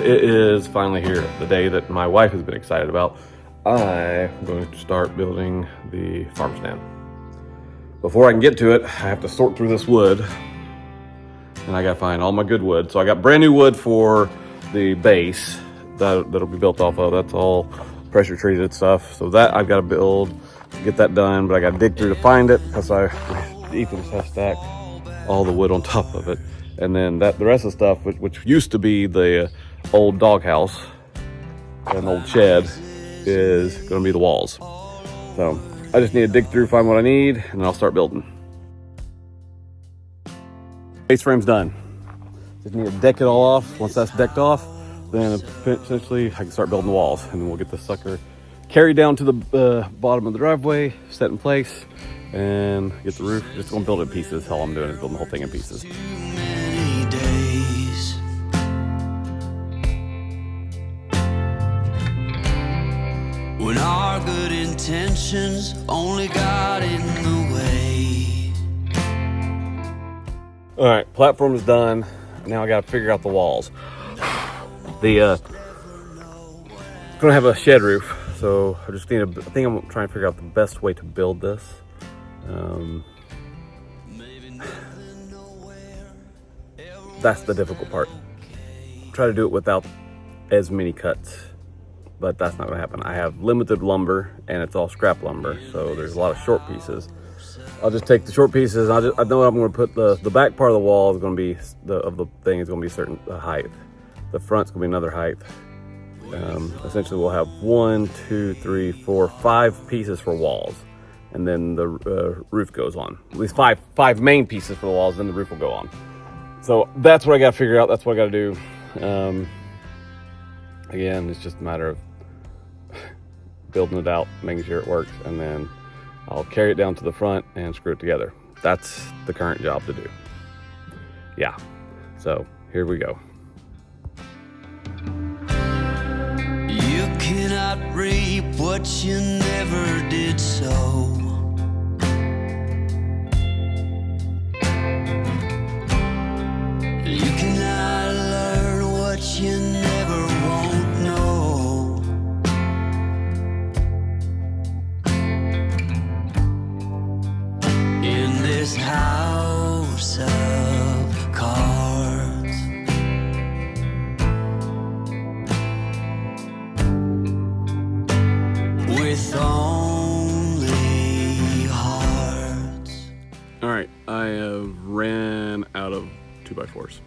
it is finally here, the day that my wife has been excited about. I'm going to start building the farm stand. Before I can get to it, I have to sort through this wood, and I gotta find all my good wood. So I got brand new wood for the base that'll be built off of. That's all pressure treated stuff. So that I've got to build, get that done, but I got to dig through to find it because Ethan has stacked all the wood on top of it. And then the rest of the stuff, which used to be the old doghouse, an old shed, is going to be the walls. So I just need to dig through, find what I need, and then I'll start building. Base frame's done. Just need to deck it all off. Once that's decked off, then essentially I can start building the walls, and then we'll get this sucker carried down to the bottom of the driveway, set in place, and get the roof. Just gonna build it in pieces. All I'm doing is building the whole thing in pieces. When our good intentions only got in the way. All right, platform is done. Now I got to figure out the walls. Gonna have a shed roof, so I just need I think I'm trying to figure out the best way to build this. That's the difficult part. Try to do it without as many cuts, but that's not gonna happen. I have limited lumber, and it's all scrap lumber, so there's a lot of short pieces. I'll just take the short pieces. I know I'm going to put the back part of the wall is going to be of the thing is going to be a certain height. The front's going to be another height. Essentially, we'll have 1, 2, 3, 4, 5 pieces for walls, and then the roof goes on. At least five main pieces for the walls, then the roof will go on. So that's what I got to figure out. That's what I got to do. Again, it's just a matter of building it out, making sure it works, and then I'll carry it down to the front and screw it together. That's the current job to do. Yeah, so here we go. You cannot reap what you never did sow. You cannot learn what you never won't know. In this house of cards, with only hearts. All right, I have ran out of 2x4s.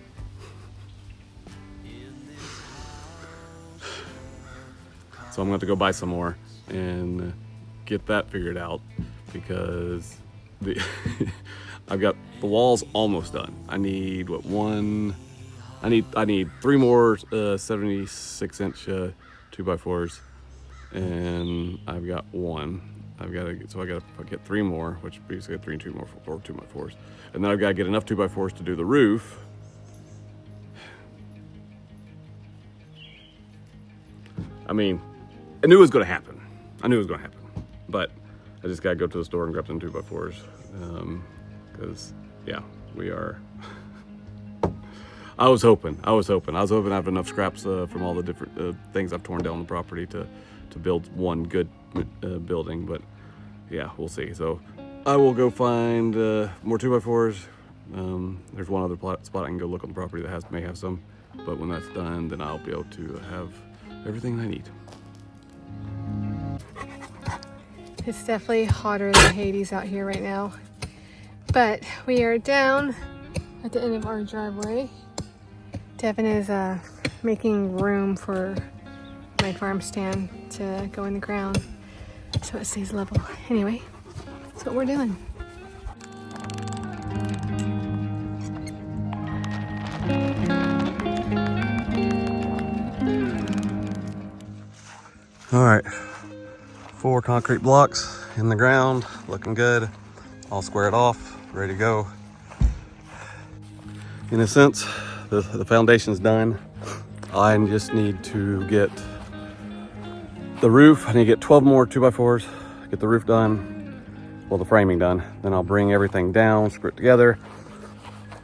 So I'm going to have to go buy some more and get that figured out, because I've got the walls almost done. I need I need 3 more 76-inch 2x4s, and I've got 1. I got to get 3 more, which basically 3 and 2 more for 2x4s, and then I've got to get enough 2x4s to do the roof. I mean, I knew it was going to happen. But I just got to go to the store and grab some 2x4s. Because, yeah, we are... I was hoping I have enough scraps from all the different things I've torn down the property to build one good building. But, yeah, we'll see. So I will go find more 2x4s. There's one other spot I can go look on the property that may have some. But when that's done, then I'll be able to have everything I need. It's definitely hotter than Hades out here right now. But we are down at the end of our driveway. Devin is making room for my farm stand to go in the ground so it stays level. Anyway, that's what we're doing. All right, 4 concrete blocks in the ground, looking good. I'll square it off, ready to go. In a sense, the foundation's done. I just need to get the roof. I need to get 12 more 2x4s, get the roof done, well, the framing done. Then I'll bring everything down, screw it together.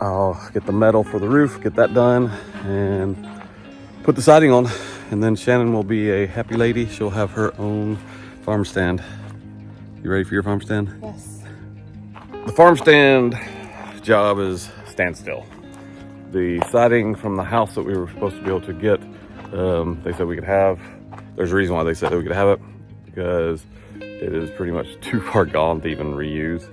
I'll get the metal for the roof, get that done, and put the siding on, and then Shannon will be a happy lady. She'll have her own farm stand. You ready for your farm stand? Yes. The farm stand job is standstill. The siding from the house that we were supposed to be able to get, they said we could have. There's a reason why they said that we could have it, because it is pretty much too far gone to even reuse.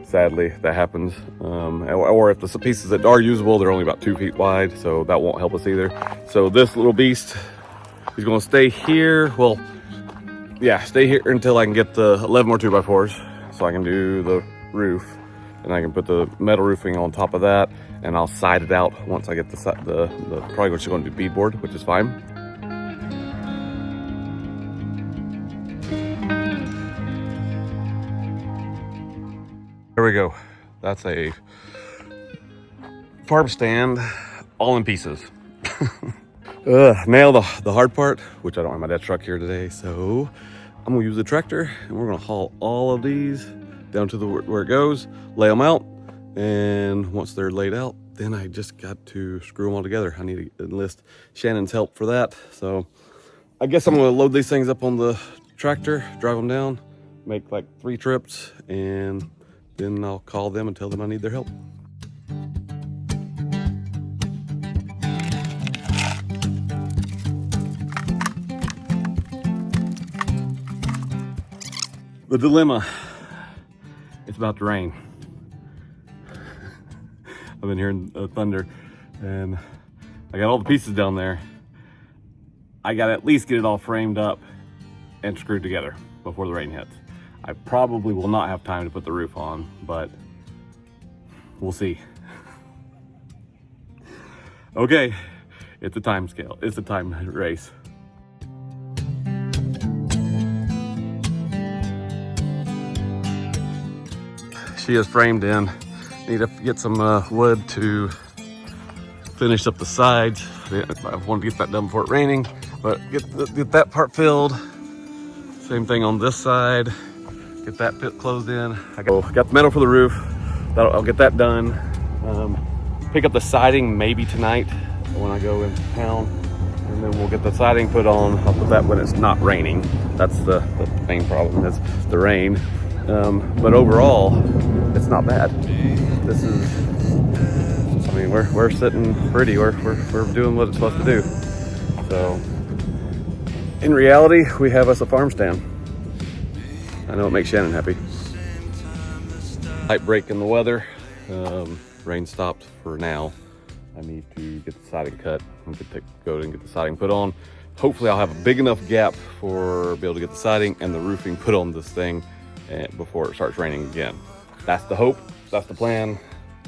Sadly, that happens. Or if the pieces that are usable, they're only about 2 feet wide, so that won't help us either. So this little beast is gonna stay here. Well, yeah, stay here until I can get the 11 more 2x4s, so I can do the roof, and I can put the metal roofing on top of that, and I'll side it out once I get the probably just going to do beadboard, which is fine. There we go. That's a farm stand all in pieces. Now the hard part, which I don't have my dad's truck here today, so I'm gonna use the tractor and we're gonna haul all of these down to where it goes, lay them out, and once they're laid out, then I just got to screw them all together. I need to enlist Shannon's help for that. So I guess I'm gonna load these things up on the tractor, drive them down, make like 3 trips, and then I'll call them and tell them I need their help. The dilemma, it's about to rain. I've been hearing thunder, and I got all the pieces down there. I gotta at least get it all framed up and screwed together before the rain hits. I probably will not have time to put the roof on, but we'll see. Okay, it's a time scale. It's a time race. She is framed in. Need to get some wood to finish up the sides. I want to get that done before it raining, but get that part filled. Same thing on this side. Get that pit closed in. I got the metal for the roof. I'll get that done. Pick up the siding maybe tonight when I go into town, and then we'll get the siding put on. I'll put that when it's not raining. That's the main problem, is the rain. But overall, it's not bad. This is, I mean, we're sitting pretty. We're doing what it's supposed to do. So, in reality, we have us a farm stand. I know it makes Shannon happy. Light break in the weather. Rain stopped for now. I need to get the siding cut. I'm gonna go and get the siding put on. Hopefully, I'll have a big enough gap for be able to get the siding and the roofing put on this thing before it starts raining again. That's the hope. That's the plan.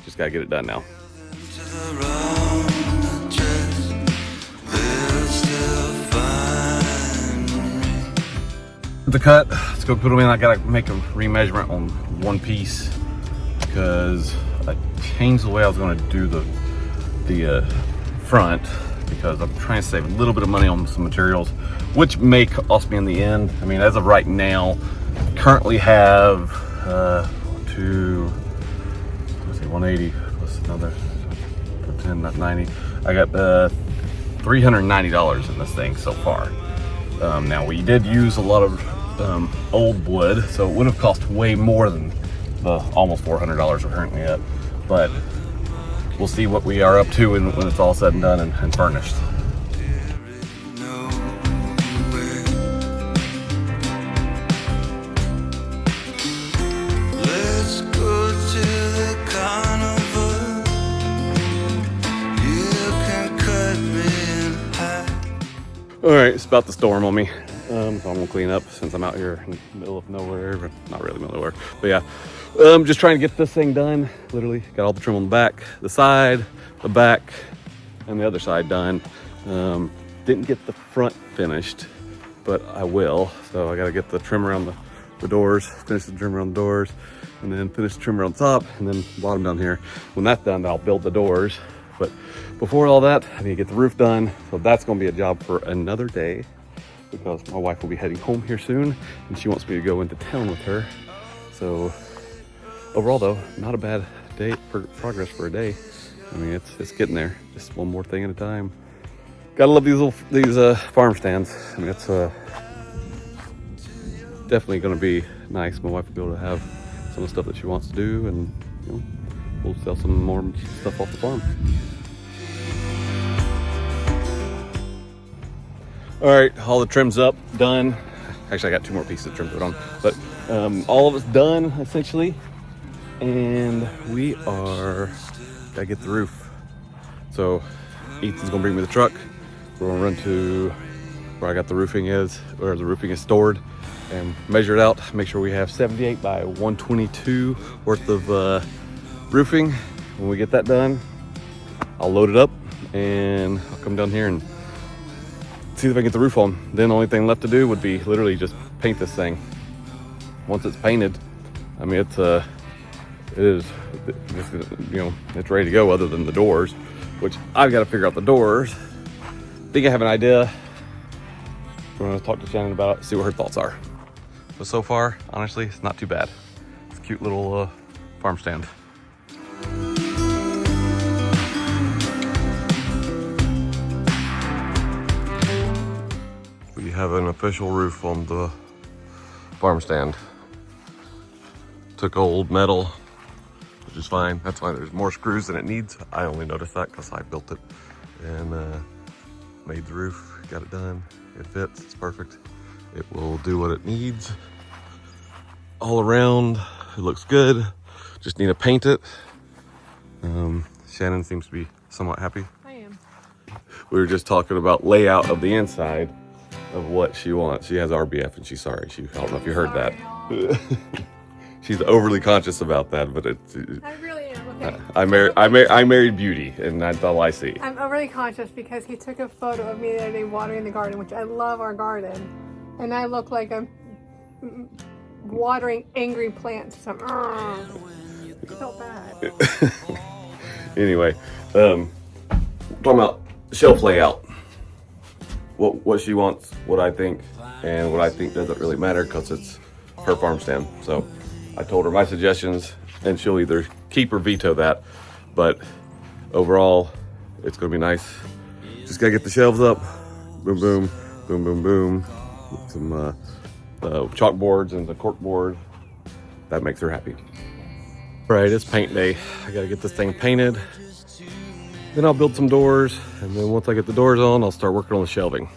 Just gotta get it done now. The cut, let's go put them in. I gotta make a remeasurement on one piece because I changed the way I was gonna do the front, because I'm trying to save a little bit of money on some materials, which may cost me in the end. I mean, as of right now, currently have 180 plus another 10, not 90. I got $390 in this thing so far. Now we did use a lot of old wood, so it would have cost way more than the almost $400 we're currently at, but we'll see what we are up to when it's all said and done and furnished. All right, it's about to storm on me. So I'm gonna clean up since I'm out here in the middle of nowhere, but not really middle of nowhere. But yeah, I'm just trying to get this thing done. Literally got all the trim on the back, the side, the back, and the other side done. Didn't get the front finished, but I will. So I gotta get the trim around the doors, finish the trim around the doors, and then finish the trim around the top, and then bottom down here. When that's done, I'll build the doors. But before all that, I need to get the roof done. So that's gonna be a job for another day, because my wife will be heading home here soon and she wants me to go into town with her. So overall though, not a bad day for progress for a day. I mean, it's getting there, just one more thing at a time. Gotta love these farm stands. I mean, it's definitely gonna be nice. My wife will be able to have some of the stuff that she wants to do, and you know, we'll sell some more stuff off the farm. All right, all the trim's up, done. Actually, I got 2 more pieces of trim to put on, but all of it's done essentially, and we are gotta get the roof. So Ethan's gonna bring me the truck. We're gonna run to where I got the roofing is, where the roofing is stored, and measure it out. Make sure we have 78 by 122 worth of roofing. When we get that done, I'll load it up and I'll come down here and see if I can get the roof on. Then the only thing left to do would be literally just paint this thing. Once it's painted, I mean, it's you know, it's ready to go, other than the doors, which I've got to figure out the doors. I think I have an idea. We're gonna talk to Shannon about it, see what her thoughts are. But so far, honestly, it's not too bad. It's a cute little farm stand. We have an official roof on the farm stand. Took old metal, which is fine. That's fine. There's more screws than it needs. I only noticed that because I built it and made the roof, got it done. It fits, it's perfect. It will do what it needs. All around, it looks good. Just need to paint it. Shannon seems to be somewhat happy. I am. We were just talking about layout of the inside of what she wants. She has RBF and she's sorry. I don't know if you heard that. She's overly conscious about that, but it's. I really am. Okay. I married beauty, and that's all I see. I'm overly conscious because he took a photo of me the other day watering the garden, which I love our garden, and I look like I'm watering angry plants. So I felt bad. Anyway, talking about shelf layout. What she wants, what I think, and what I think doesn't really matter because it's her farm stand. So I told her my suggestions, and she'll either keep or veto that. But overall, it's gonna be nice. Just gotta get the shelves up. Boom, boom, boom, boom, boom. With some chalkboards and the cork board. That makes her happy. All right, it's paint day. I gotta get this thing painted. Then I'll build some doors, and then once I get the doors on, I'll start working on the shelving.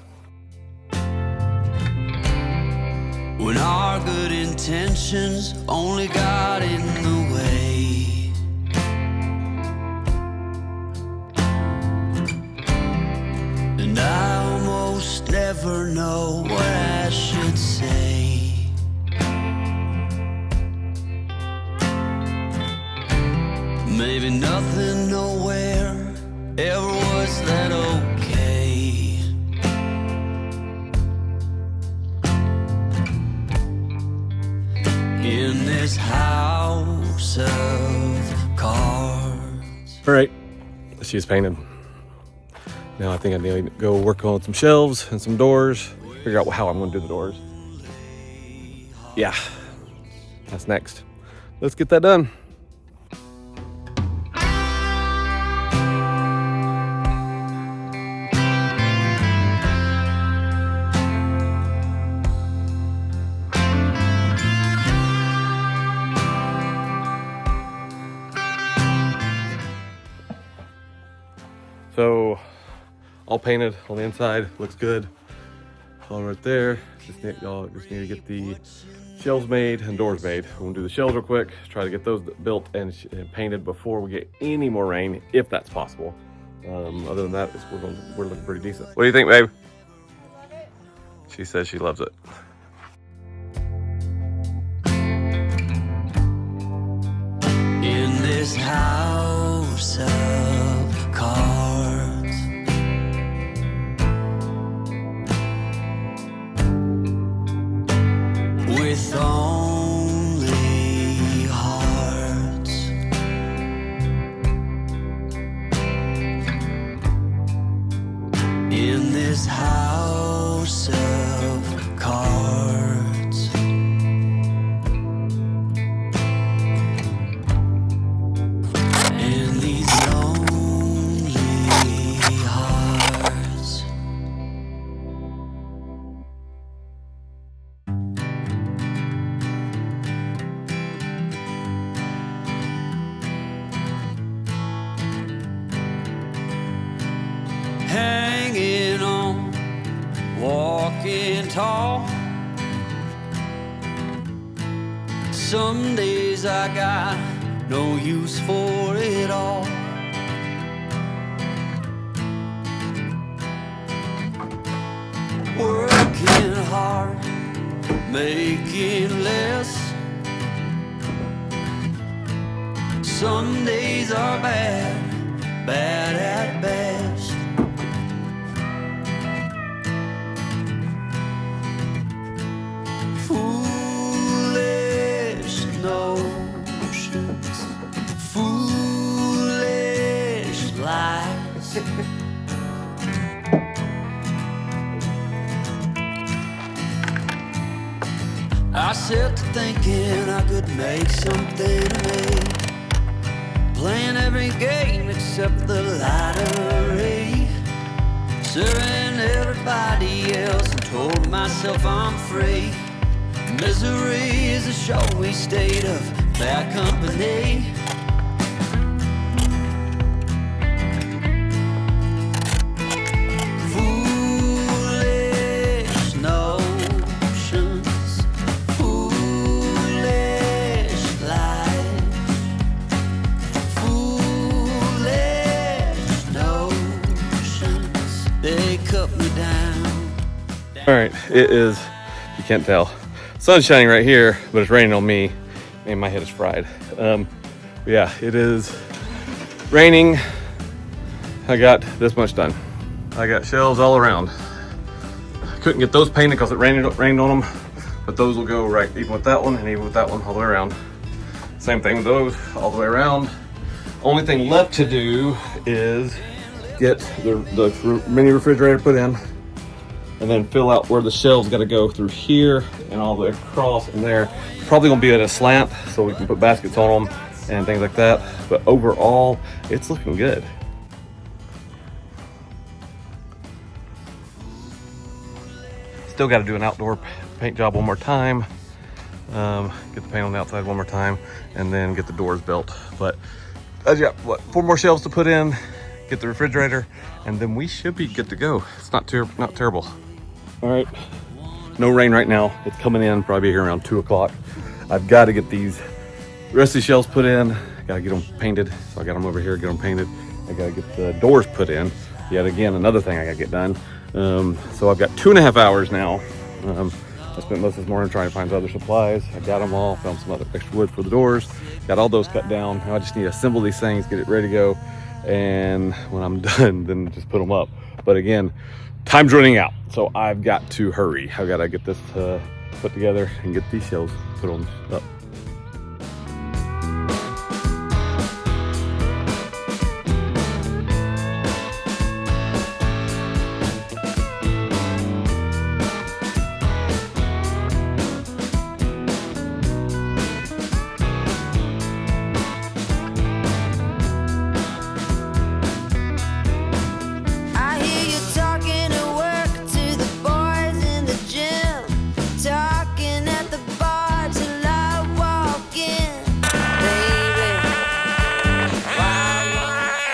When our good intentions only got in the way, and I almost never know what I should say. Maybe nothing nowhere ever was that okay. In this house of cards. All right, she's painted. Now I think I need to go work on some shelves and some doors, figure out how I'm gonna do the doors. Yeah, that's next. Let's get that done. So, all painted on the inside, looks good. All right there. Y'all just need to get the shelves made and doors made. We're gonna do the shelves real quick, try to get those built and painted before we get any more rain, if that's possible. Other than that, we're looking pretty decent. What do you think, babe? I love it. She says she loves it. In this house of cards, with only hearts, in this house of cards. And these lonely hearts. walking tall. Some days I got no use for it all. Working hard, making less. Some days are bad, bad at best. Foolish notions, foolish lies. I set to thinking I could make something of me, playing every game except the lottery, serving everybody else and told myself I'm free. Misery is a showy state of bad company. Foolish notions, foolish lies, foolish notions, they cut me down. All right, it is, you can't tell, sun's shining right here, but it's raining on me. Man, my head is fried. Yeah, it is raining. I got this much done. I got shelves all around. Couldn't get those painted because it rained on them, but those will go right, even with that one and even with that one, all the way around. Same thing with those, all the way around. Only thing left to do is get the mini refrigerator put in, and then fill out where the shelves got to go through here and all the way across in there. Probably gonna be at a slant so we can put baskets on them and things like that. But overall, it's looking good. Still got to do an outdoor paint job one more time. Get the paint on the outside one more time, and then get the doors built. But I got what, 4 more shelves to put in, get the refrigerator, and then we should be good to go. It's not terrible. All right, no rain right now. It's coming in, probably here around 2 o'clock. I've got to get the rest of these shelves put in. Got to get them painted. So I got them over here, get them painted. I got to get the doors put in. Yet again, another thing I got to get done. So I've got 2.5 hours now. I spent most of this morning trying to find other supplies. I got them all, found some other extra wood for the doors. Got all those cut down. Now I just need to assemble these things, get it ready to go. And when I'm done, then just put them up. But again, time's running out. So I've got to hurry. I've got to get this put together and get these shelves put on up. I hear you talking at work to the boys in the gym, talking at the bar till I walk in, baby.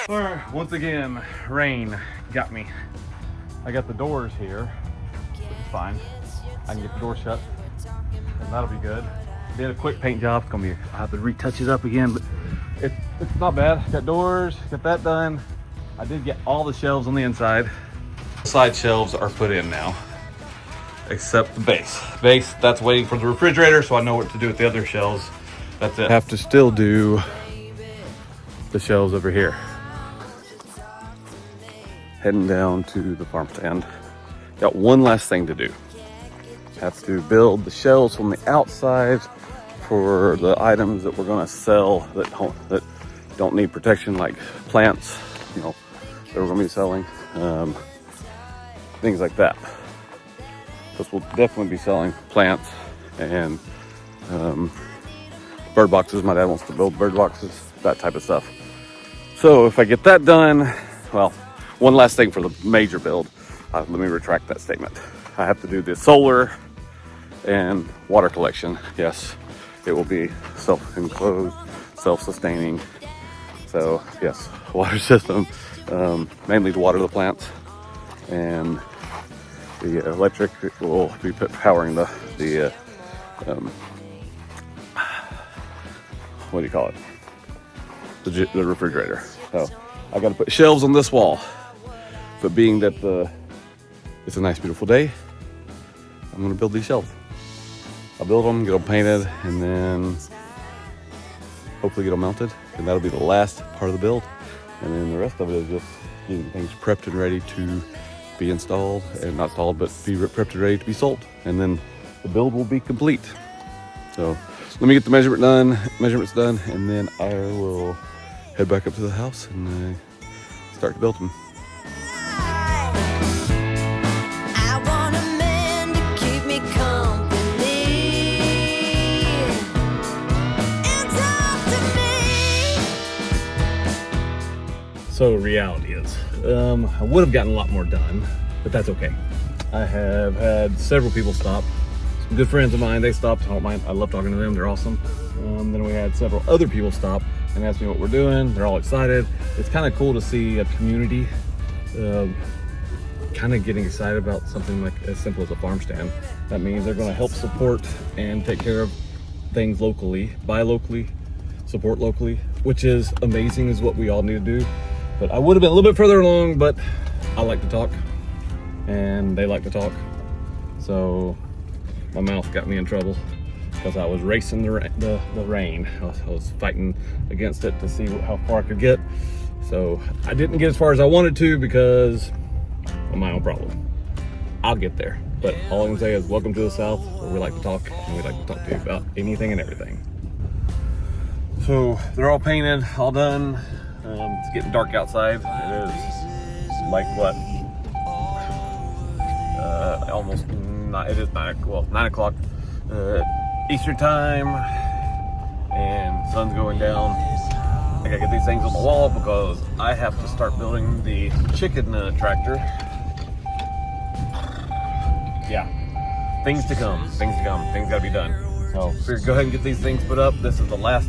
All right, once again, rain got me. I got the doors here, which is fine. I can get the door shut, and that'll be good. Did a quick paint job. It's gonna be, I have to retouch it up again, but it's not bad. Got doors, got that done. I did get all the shelves on the inside. Side shelves are put in now, except the base. Base, that's waiting for the refrigerator, so I know what to do with the other shelves. That's it. I have to still do the shelves over here. Heading down to the farm stand. Got one last thing to do. Have to build the shelves from the outside for the items that we're gonna sell that don't need protection, like plants, you know, that we're gonna be selling, things like that. Because we'll definitely be selling plants and bird boxes. My dad wants to build bird boxes, that type of stuff. So if I get that done, well, one last thing for the major build. Let me retract that statement. I have to do the solar and water collection. Yes, it will be self-enclosed, self-sustaining. So yes, water system, mainly to water the plants and The electric will be powering the what do you call it? The refrigerator. So I got to put shelves on this wall. But being that it's a nice, beautiful day, I'm going to build these shelves. I'll build them, get them painted, and then hopefully get them mounted. And that'll be the last part of the build. And then the rest of it is just getting things prepped and ready to be installed, and not installed, but be prepped and ready to be sold. And then the build will be complete. So let me get the measurements done, and then I will head back up to the house and start to build them. I want a man to keep me company and talk to me. So reality is, I would have gotten a lot more done, but that's okay. I have had several people stop. Some good friends of mine, they stopped. I don't mind. I love talking to them. They're awesome. Then we had several other people stop and ask me what we're doing. They're all excited. It's kind of cool to see a community kind of getting excited about something like as simple as a farm stand. That means they're going to help support and take care of things locally, buy locally, support locally, which is amazing, is what we all need to do. But I would have been a little bit further along, but I like to talk and they like to talk. So my mouth got me in trouble because I was racing the rain. I was fighting against it to see how far I could get. So I didn't get as far as I wanted to because of my own problem. I'll get there. But all I can say is welcome to the South, where we like to talk, and we like to talk to you about anything and everything. So they're all painted, all done. It's getting dark outside. It is like what? Almost it is 9 o'clock Eastern time, and sun's going down. I gotta get these things on the wall because I have to start building the chicken tractor. Yeah, things to come, things gotta be done. So figure go ahead and get these things put up. This is the last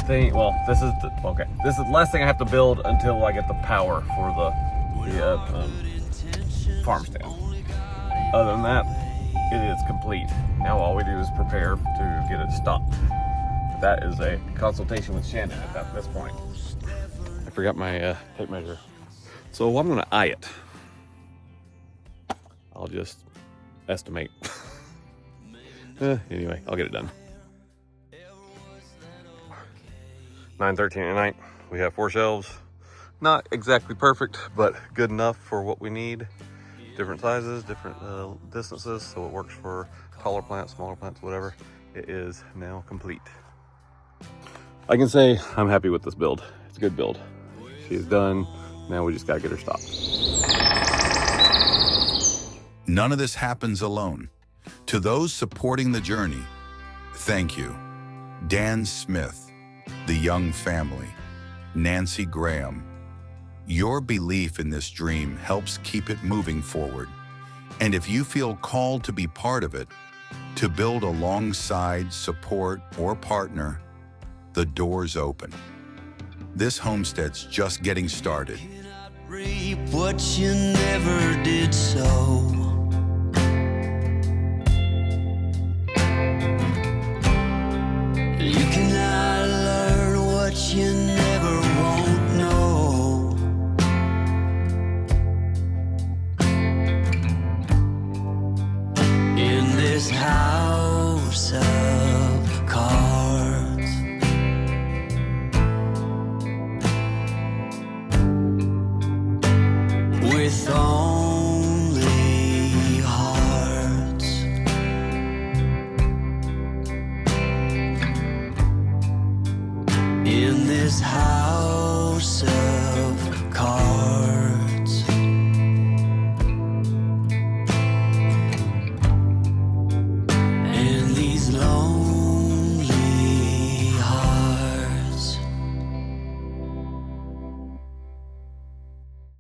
thing. Well, this is the last thing I have to build until I get the power for the farm stand. Other than that, it is complete. Now all we do is prepare to get it stopped. That is a consultation with Shannon at this point. I forgot my tape measure. So I'm gonna eye it. I'll just estimate. Anyway, I'll get it done. 9:13 at night. We have 4 shelves. Not exactly perfect, but good enough for what we need. Different sizes, different distances, so it works for taller plants, smaller plants, whatever. It is now complete. I can say I'm happy with this build. It's a good build. She is done. Now we just gotta get her stopped. None of this happens alone. To those supporting the journey, thank you. Dan Smith, the Young family, Nancy Graham. Your belief in this dream helps keep it moving forward. And if you feel called to be part of it, to build alongside, support, or partner, the door's open. This homestead's just getting started. Reap what you never did sow.